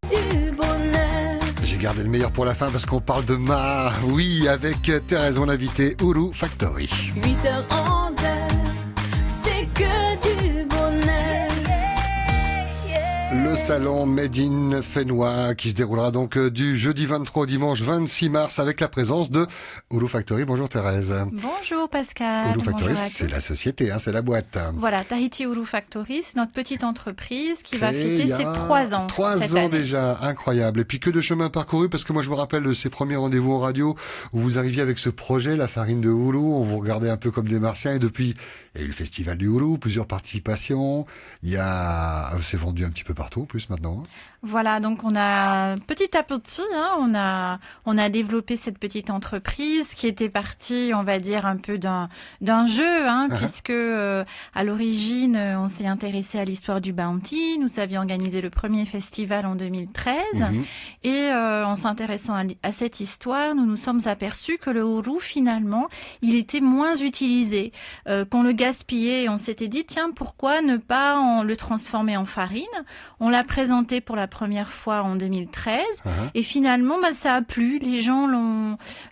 du bonheur. J'ai gardé le meilleur pour la fin parce qu'on parle de Ma. Oui, avec Thérèse, mon invité, Oulu Factory. 8h, 11h, c'est que du bonheur. Le salon Made in Fénois qui se déroulera donc du jeudi 23 au dimanche 26 mars avec la présence de Oulu Factory. Bonjour Thérèse. Bonjour Pascal. Oulu Factory, Bonjour à c'est tous. la société, c'est la boîte. Voilà, Tahiti Oulu Factory, c'est notre petite entreprise qui va Créée fêter il y a ses 3 ans. 3 cette ans année. déjà, incroyable. Et puis que de chemin parcouru, parce que moi je me rappelle de ces premiers rendez-vous en radio où vous arriviez avec ce projet, la farine de Oulu, on vous regardait un peu comme des martiens et depuis, il y a eu le festival du Oulu, plusieurs participations, c'est vendu un petit peu partout en plus maintenant. Voilà, donc on a petit à petit, on a développé cette petite entreprise qui était partie, on va dire, un peu d'un jeu, puisque à l'origine, on s'est intéressé à l'histoire du Bounty. Nous avions organisé le premier festival en 2013 et en s'intéressant à cette histoire, nous nous sommes aperçus que le Oulu, finalement, il était moins utilisé, qu'on le gaspillait. Et on s'était dit, tiens, pourquoi ne pas le transformer en farine? On l'a présenté pour la première fois en 2013 et finalement ça a plu, les gens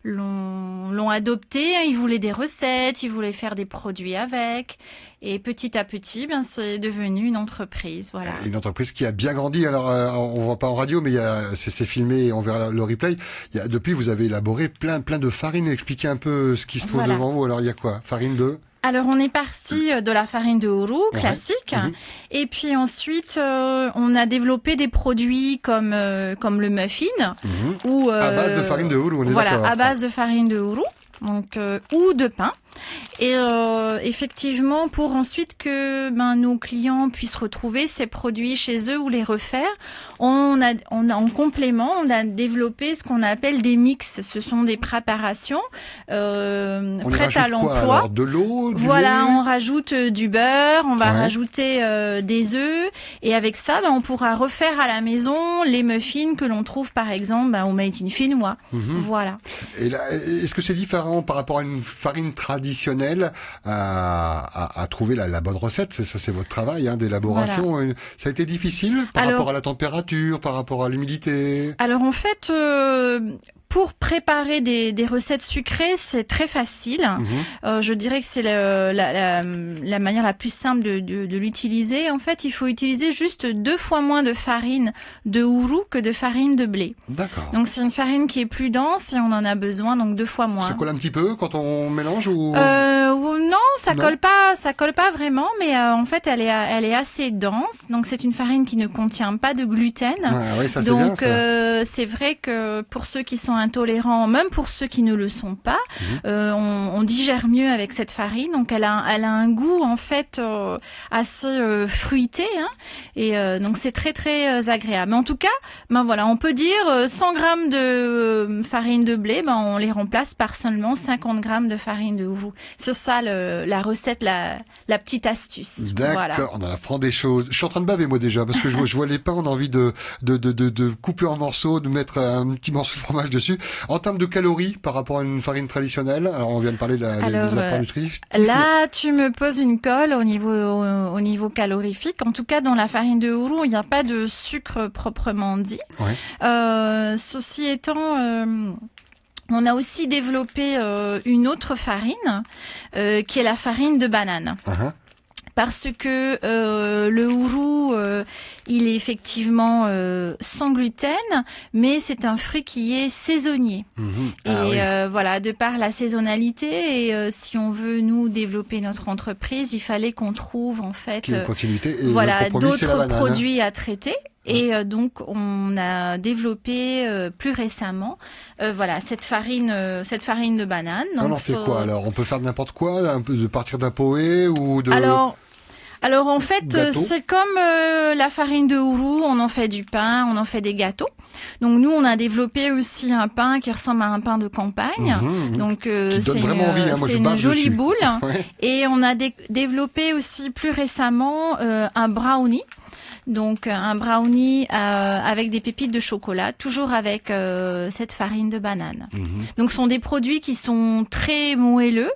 l'ont adopté, ils voulaient des recettes, ils voulaient faire des produits avec et petit à petit c'est devenu une entreprise, voilà. Une entreprise qui a bien grandi, alors on voit pas en radio mais c'est filmé, on verra le replay. Depuis vous avez élaboré plein de farines, expliquez un peu ce qui se trouve devant vous. Alors il y a quoi? Farine de... Alors, on est parti de la farine de Oulu, classique. Et puis ensuite, on a développé des produits comme le muffin. Ou, à base de farine de Oulu, on est d'accord. Voilà, à base de farine de Oulu. Donc, ou de pain. Et effectivement, pour ensuite que nos clients puissent retrouver ces produits chez eux ou les refaire, on a en complément, on a développé ce qu'on appelle des mix. Ce sont des préparations prêtes à l'emploi. Alors, de l'eau, du voilà, lait. on rajoute du beurre, on va rajouter des œufs, et avec ça, on pourra refaire à la maison les muffins que l'on trouve par exemple au Made in Fénois. Voilà. Et là, est-ce que c'est différent par rapport à une farine traditionnelle à trouver la bonne recette? Ça, c'est votre travail d'élaboration. Voilà. Ça a été difficile par rapport à la température, par rapport à l'humidité? Alors en fait, pour préparer des recettes sucrées, c'est très facile. Je dirais que c'est la manière la plus simple de l'utiliser. En fait, il faut utiliser juste 2 fois moins de farine de Oulu que de farine de blé. D'accord. Donc c'est une farine qui est plus dense et on en a besoin donc 2 fois moins. Ça colle un petit peu quand on mélange ou non, ça colle pas vraiment, mais en fait elle est assez dense. Donc c'est une farine qui ne contient pas de gluten. Oui, ça c'est donc bien, ça. c'est vrai que pour ceux qui sont intolérants, même pour ceux qui ne le sont pas, on digère mieux avec cette farine. Donc elle a un goût en fait assez fruité, et donc c'est très très agréable. Mais en tout cas, voilà, on peut dire 100 grammes de farine de blé, on les remplace par seulement 50 grammes de farine de Oulu. C'est ça la recette, la petite astuce. D'accord, voilà. On apprend des choses. Je suis en train de baver moi déjà parce que je vois les pains, on a envie de couper en morceaux, de mettre un petit morceau de fromage dessus. En termes de calories par rapport à une farine traditionnelle, alors on vient de parler des apports nutritifs. Là, tu me poses une colle au niveau calorifique. En tout cas, dans la farine de Oulu, il n'y a pas de sucre proprement dit. Ceci étant, on a aussi développé une autre farine qui est la farine de banane. Parce que le Oulu, il est effectivement sans gluten, mais c'est un fruit qui est saisonnier. Voilà, de par la saisonnalité, et si on veut nous développer notre entreprise, il fallait qu'on trouve en fait une continuité et d'autres produits à traiter. Et donc on a développé plus récemment cette farine de banane. Donc, on en fait quoi alors? On peut faire n'importe quoi, un peu de partir d'un poé ou de... Alors en fait, c'est comme la farine de Oulu, on en fait du pain, on en fait des gâteaux. Donc nous, on a développé aussi un pain qui ressemble à un pain de campagne. Donc c'est une jolie boule. Et on a développé aussi plus récemment un brownie Donc un brownie avec des pépites de chocolat, toujours avec cette farine de banane. Donc ce sont des produits qui sont très moelleux.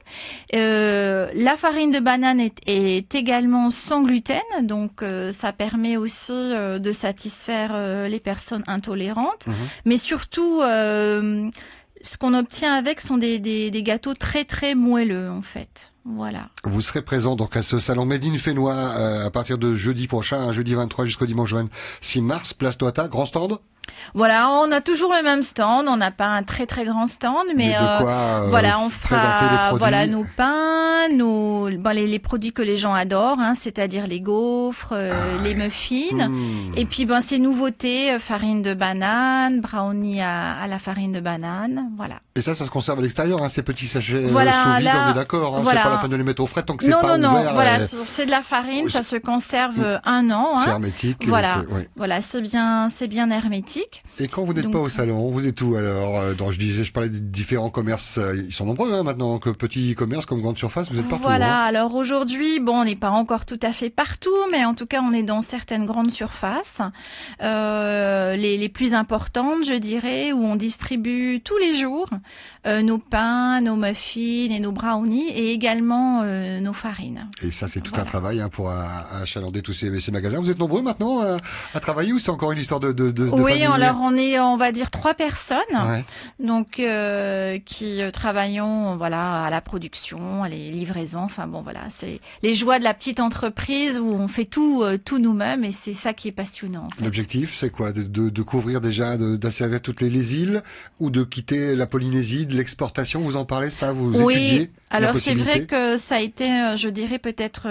La farine de banane est également sans gluten, donc ça permet aussi de satisfaire les personnes intolérantes. Mais surtout, ce qu'on obtient avec sont des gâteaux très très moelleux en fait. Voilà. Vous serez présent donc à ce salon Made in Fénois à partir de jeudi prochain, jeudi 23 jusqu'au dimanche 26 mars, place Toita, grand stand. Voilà, on a toujours le même stand, on n'a pas un très très grand stand, mais de quoi, voilà, on présenter les fera produits. voilà nos pains, les produits que les gens adorent, hein, c'est-à-dire les gaufres, les muffins, et puis ces nouveautés, farine de banane, brownie à la farine de banane, voilà. Et ça se conserve à l'extérieur, hein, ces petits sachets Voilà, sous vide, là, on est d'accord, hein, voilà. c'est pas la peine de les mettre au frais tant que c'est Non, pas non, ouvert. non, voilà, c'est de la farine, ça se conserve 1 an. C'est hein. hermétique. Voilà, ouais. voilà, c'est bien hermétique. Et quand vous n'êtes Donc, pas au salon, vous êtes où alors je parlais des différents commerces, ils sont nombreux hein, maintenant, que petits commerces comme grande surface, vous êtes partout. Voilà, hein. alors aujourd'hui, on n'est pas encore tout à fait partout, mais en tout cas, on est dans certaines grandes surfaces, les plus importantes, je dirais, où on distribue tous les jours nos pains, nos muffins et nos brownies, et également nos farines. Et ça, c'est tout Voilà. un travail hein, pour achalander tous ces magasins. Vous êtes nombreux maintenant à travailler ou c'est encore une histoire de Oui, famille alors on va dire 3 personnes, Ouais. donc qui travaillons voilà à la production, à les livraisons. Enfin bon voilà, c'est les joies de la petite entreprise où on fait tout nous-mêmes et c'est ça qui est passionnant. En fait. L'objectif, c'est quoi? De couvrir déjà, d'asservir toutes les îles ou de quitter la Polynésie, de l'exportation? Vous en parlez, ça? Vous étudiez la alors c'est vrai possibilité que ça a été, je dirais peut-être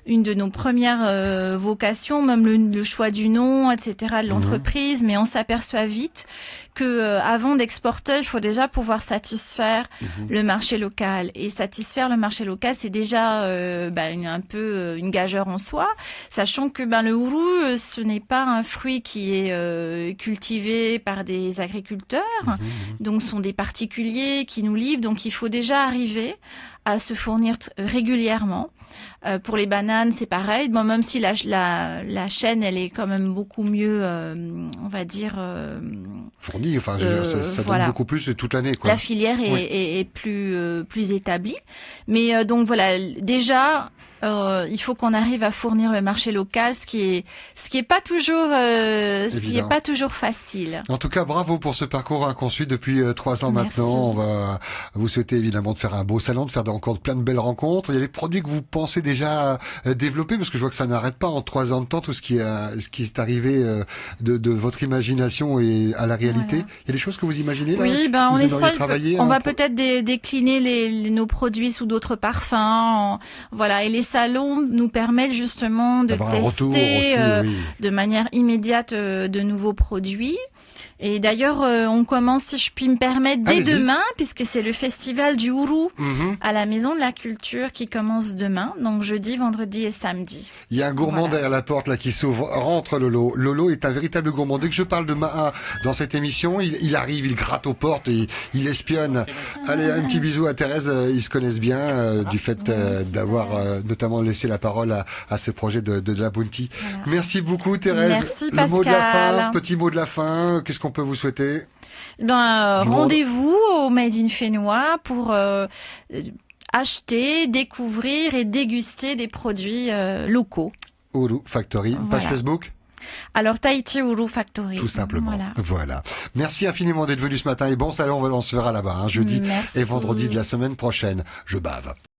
une de nos premières vocations, même le choix du nom, etc. de l'entreprise, mais on s'aperçoit vite que avant d'exporter, il faut déjà pouvoir satisfaire le marché local. Et satisfaire le marché local, c'est déjà un peu une gageure en soi, sachant que le ourou, ce n'est pas un fruit qui est cultivé par des agriculteurs, donc ce sont des particuliers qui nous livrent, donc il faut déjà arriver à se fournir régulièrement. Pour les bananes, c'est pareil. Bon, même si la chaîne, elle est quand même beaucoup mieux, on va dire... fourni, enfin, je veux dire, ça voilà. donne beaucoup plus toute l'année, quoi. La filière est plus établie. Mais donc voilà, déjà... il faut qu'on arrive à fournir le marché local, ce qui est pas toujours facile. En tout cas, bravo pour ce parcours qu'on suit depuis 3 ans Merci. maintenant. On va vous souhaiter évidemment de faire un beau salon, de faire encore plein de belles rencontres. Il y a des produits que vous pensez déjà développer, parce que je vois que ça n'arrête pas en 3 ans de temps, tout ce qui est arrivé de votre imagination et à la réalité. Voilà. Il y a des choses que vous imaginez là? Oui, Vous on aimeriez essaye. travailler, On hein, va peut-être décliner nos produits sous d'autres parfums. Voilà, et les salons nous permettent justement de d'avoir un retour tester aussi, oui. de manière immédiate de nouveaux produits. Et d'ailleurs, on commence, si je puis me permettre, dès Allez-y. demain, puisque c'est le festival du Ourou Mhm. à la Maison de la Culture qui commence demain, donc jeudi, vendredi et samedi. Il y a un gourmand Voilà. derrière la porte là qui s'ouvre, rentre Lolo. Lolo est un véritable gourmand. Dès que je parle de Maha dans cette émission, il arrive, il gratte aux portes et il espionne. Allez, un petit bisou à Thérèse, ils se connaissent bien du fait d'avoir notamment laissé la parole à ce projet de la Bounty. Voilà. Merci beaucoup Thérèse. Merci, Le mot de la fin, Pascal. petit mot de la fin, qu'est-ce qu'on peut vous souhaiter? Du monde. rendez-vous au Made in Fénois pour acheter, découvrir et déguster des produits locaux. Oulu Factory, page Voilà. Facebook? Alors Tahiti Ourou Factory. Tout simplement. Voilà. Voilà. Merci infiniment d'être venu ce matin et bon salon, on se verra là-bas, jeudi Merci. et vendredi de la semaine prochaine. Je bave.